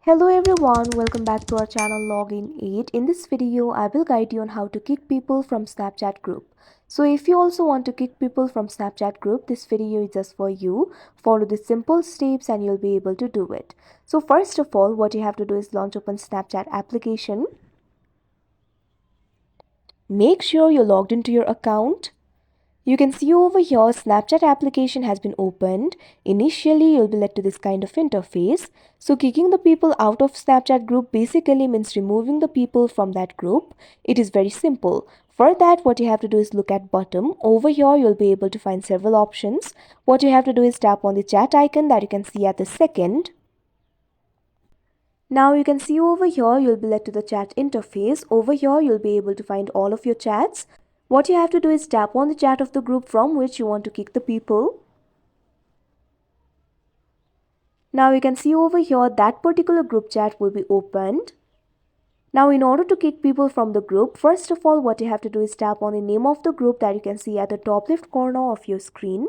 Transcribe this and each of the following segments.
Hello everyone, welcome back to our channel Login 8. In this video, I will guide you on how to kick people from Snapchat group. So if you also want to kick people from Snapchat group, this video is just for you. Follow the simple steps and you'll be able to do it. So first of all, what you have to do is launch open Snapchat application. Make sure you're logged into your account. You can see over here Snapchat application has been opened. Initially, you'll be led to this kind of interface. So kicking the people out of Snapchat group basically means removing the people from that group. It is very simple. For that, what you have to do is look at bottom. Over here, you'll be able to find several options. What you have to do is tap on the chat icon that you can see at the second. Now you can see over here, you'll be led to the chat interface. Over here, you'll be able to find all of your chats. What you have to do is tap on the chat of the group from which you want to kick the people. Now you can see over here that particular group chat will be opened. Now in order to kick people from the group, first of all what you have to do is tap on the name of the group that you can see at the top left corner of your screen.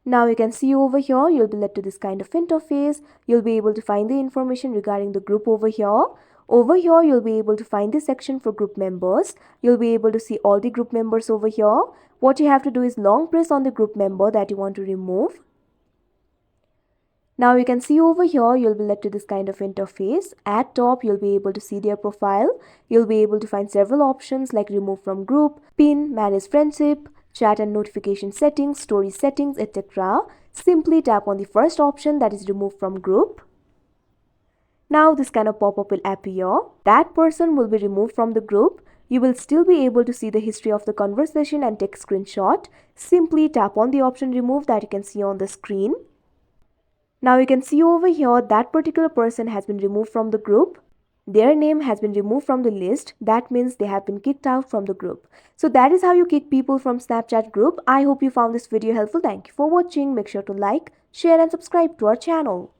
Now you can see over here, you'll be led to this kind of interface. You'll be able to find the information regarding the group over here. Over here, you'll be able to find the section for group members. You'll be able to see all the group members over here. What you have to do is long press on the group member that you want to remove. Now you can see over here, you'll be led to this kind of interface. At top, you'll be able to see their profile. You'll be able to find several options like remove from group, pin, manage friendship, chat and notification settings, story settings, etc. Simply tap on the first option, that is remove from group. Now this kind of pop-up will appear. That person will be removed from the group. You will still be able to see the history of the conversation and take screenshot. Simply tap on the option remove that you can see on the screen. Now you can see over here that particular person has been removed from the group. Their name has been removed from the list. That means they have been kicked out from the group. So that is how you kick people from Snapchat group. I hope you found this video helpful. Thank you for watching. Make sure to like, share and subscribe to our channel.